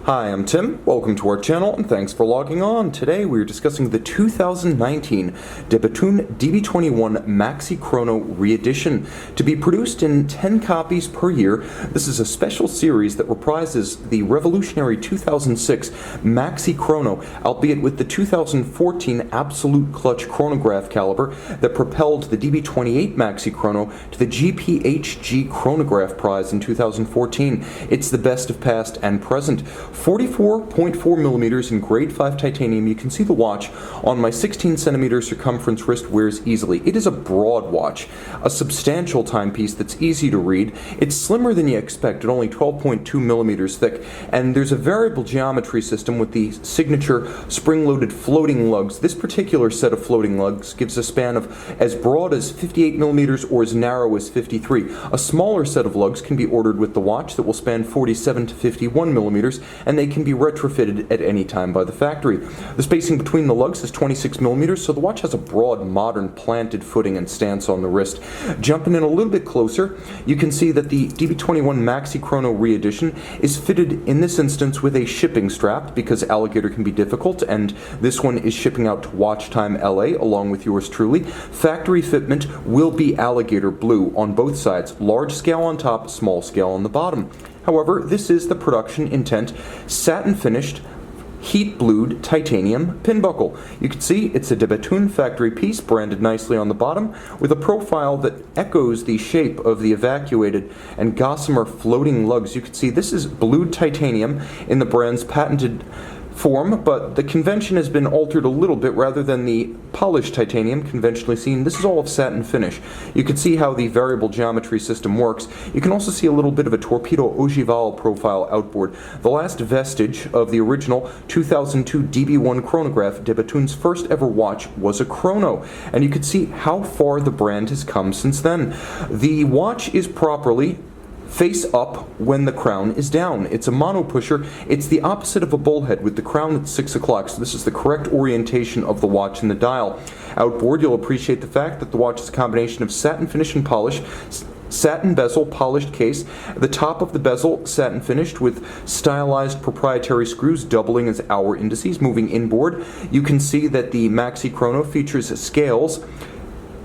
Hi, I'm Tim. Welcome to our channel and thanks for logging on. Today we are discussing the 2019 Bethune DB21 MaxiChrono Re-Edition. To be produced in 10 copies per year, this is a special series that reprises the revolutionary 2006 MaxiChrono, albeit with the 2014 absolute clutch chronograph caliber that propelled the DB28 MaxiChrono to the GPHG chronograph prize in 2014. It's the best of past and present. 44.4 millimeters in grade 5 titanium. You can see the watch on my 16 centimeter circumference wrist wears easily. It is a broad watch, a substantial timepiece that's easy to read. It's slimmer than you expect at only 12.2 millimeters thick, and there's a variable geometry system with the signature spring-loaded floating lugs. This particular set of floating lugs gives a span of as broad as 58 millimeters or as narrow as 53. A smaller set of lugs can be ordered with the watch that will span 47 to 51 millimeters, and they can be retrofitted at any time by the factory. The spacing between the lugs is 26 millimeters, so the watch has a broad, modern, planted footing and stance on the wrist. Jumping in a little bit closer, you can see that the DB21 MaxiChrono Re-Edition is fitted in this instance with a shipping strap because alligator can be difficult, and this one is shipping out to Watch Time LA along with yours truly. Factory fitment will be alligator blue on both sides, large scale on top, small scale on the bottom. However, this is the production intent, satin finished, heat blued titanium pin buckle. You can see it's a Bethune factory piece branded nicely on the bottom with a profile that echoes the shape of the evacuated and gossamer floating lugs. You can see this is blued titanium in the brand's patented form, but the convention has been altered a little bit. Rather than the polished titanium conventionally seen, this is all of satin finish. You can see how the variable geometry system works. You can also see a little bit of a torpedo ogival profile outboard, the last vestige of the original 2002 DB1 chronograph. Bethune's first ever watch was a chrono, and you can see how far the brand has come since then. The watch is properly face up when the crown is down. It's a mono pusher. It's the opposite of a bullhead with the crown at 6 o'clock, so this is the correct orientation of the watch and the dial. Outboard, you'll appreciate the fact that the watch is a combination of satin finish and polish. Satin bezel, polished case. The top of the bezel, satin finished with stylized proprietary screws doubling as hour indices. Moving inboard, you can see that the MaxiChrono features scales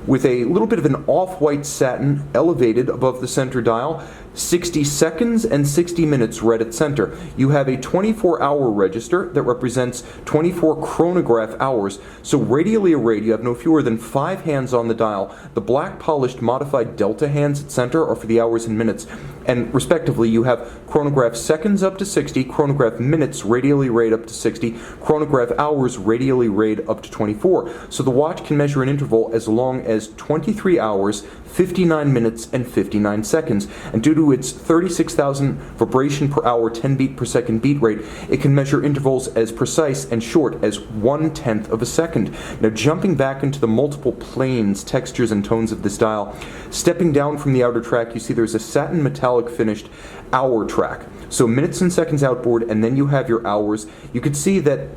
with a little bit of an off-white satin elevated above the center dial, 60 seconds and 60 minutes read at center. You have a 24-hour register that represents 24 chronograph hours, so radially arrayed you have no fewer than 5 hands on the dial. The black polished modified delta hands at center are for the hours and minutes, and respectively you have chronograph seconds up to 60, chronograph minutes radially arrayed up to 60, chronograph hours radially arrayed up to 24. So the watch can measure an interval as long as 23 hours, 59 minutes, and 59 seconds. And due to its 36,000 vibration per hour, 10 beat per second beat rate, it can measure intervals as precise and short as 1/10 of a second. Now jumping back into the multiple planes, textures, and tones of this dial, stepping down from the outer track, you see there's a satin metallic finished hour track. So minutes and seconds outboard, and then you have your hours. You could see that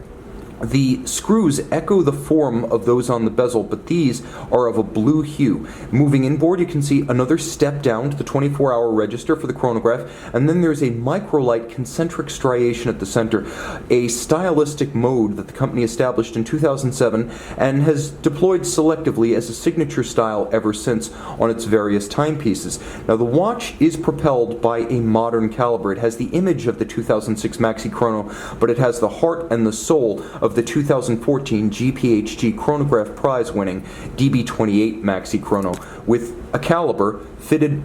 the screws echo the form of those on the bezel, but these are of a blue hue. Moving inboard, you can see another step down to the 24-hour register for the chronograph, and then there's a microlight concentric striation at the center, a stylistic mode that the company established in 2007 and has deployed selectively as a signature style ever since on its various timepieces. Now the watch is propelled by a modern caliber. It has the image of the 2006 MaxiChrono, but it has the heart and the soul of the 2014 GPHG chronograph prize winning DB28 MaxiChrono, with a caliber fitted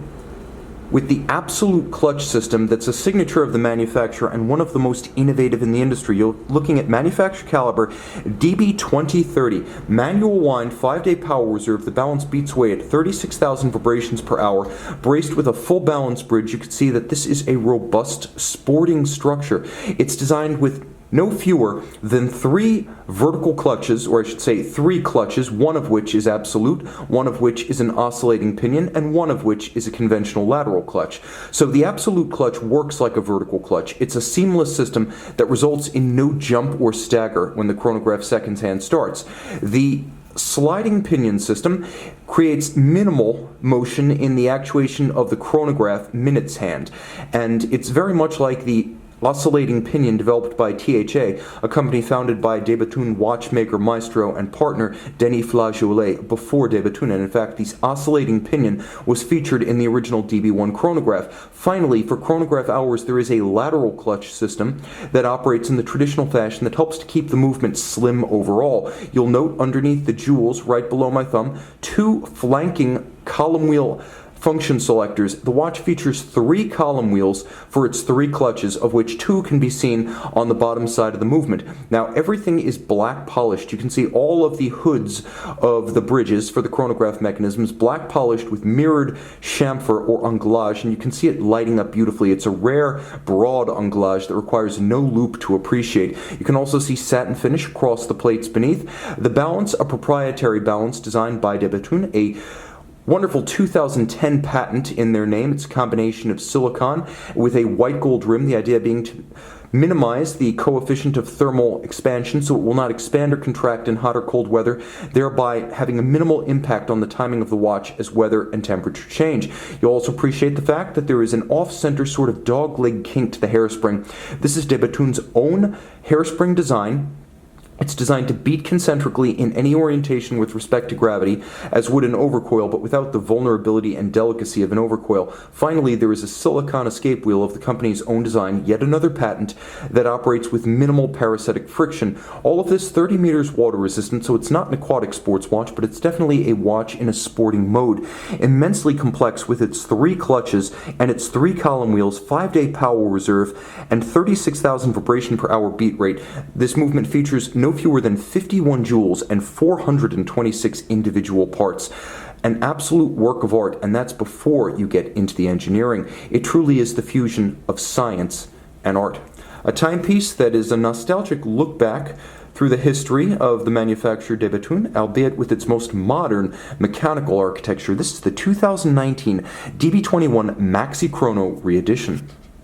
with the absolute clutch system that's a signature of the manufacturer and one of the most innovative in the industry. You're looking at manufacturer caliber DB2030, manual wind 5-day power reserve. The balance beats away at 36,000 vibrations per hour, braced with a full balance bridge. You can see that this is a robust sporting structure. It's designed with no fewer than 3 vertical clutches, or I should say 3 clutches, one of which is absolute, one of which is an oscillating pinion, and one of which is a conventional lateral clutch. So the absolute clutch works like a vertical clutch. It's a seamless system that results in no jump or stagger when the chronograph seconds hand starts. The sliding pinion system creates minimal motion in the actuation of the chronograph minutes hand, and it's very much like the oscillating pinion developed by THA, a company founded by de Bethune watchmaker maestro and partner Denis Flageolet before de Bethune, and in fact this oscillating pinion was featured in the original DB1 chronograph. Finally, for chronograph hours there is a lateral clutch system that operates in the traditional fashion that helps to keep the movement slim overall. You'll note underneath the jewels, right below my thumb, two flanking column wheel function selectors. The watch features 3 column wheels for its 3 clutches, of which 2 can be seen on the bottom side of the movement. Now everything is black polished. You can see all of the hoods of the bridges for the chronograph mechanisms black polished with mirrored chamfer or anglage, and you can see it lighting up beautifully. It's a rare broad anglage that requires no loop to appreciate. You can also see satin finish across the plates beneath. The balance, a proprietary balance designed by de Bethune, a wonderful 2010 patent in their name. It's a combination of silicon with a white gold rim, the idea being to minimize the coefficient of thermal expansion so it will not expand or contract in hot or cold weather, thereby having a minimal impact on the timing of the watch as weather and temperature change. You'll also appreciate the fact that there is an off-center sort of dog-leg kink to the hairspring. This is de Bethune's own hairspring design. It's designed to beat concentrically in any orientation with respect to gravity, as would an overcoil, but without the vulnerability and delicacy of an overcoil. Finally, there is a silicon escape wheel of the company's own design, yet another patent, that operates with minimal parasitic friction. All of this 30 meters water resistant, so it's not an aquatic sports watch, but it's definitely a watch in a sporting mode. Immensely complex with its 3 clutches and its 3 column wheels, 5-day power reserve, and 36,000 vibration per hour beat rate. This movement features no fewer than 51 jewels and 426 individual parts. An absolute work of art, and that's before you get into the engineering. It truly is the fusion of science and art. A timepiece that is a nostalgic look back through the history of the manufacturer de Bethune, albeit with its most modern mechanical architecture. This is the 2019 DB21 MaxiChrono Re-Edition.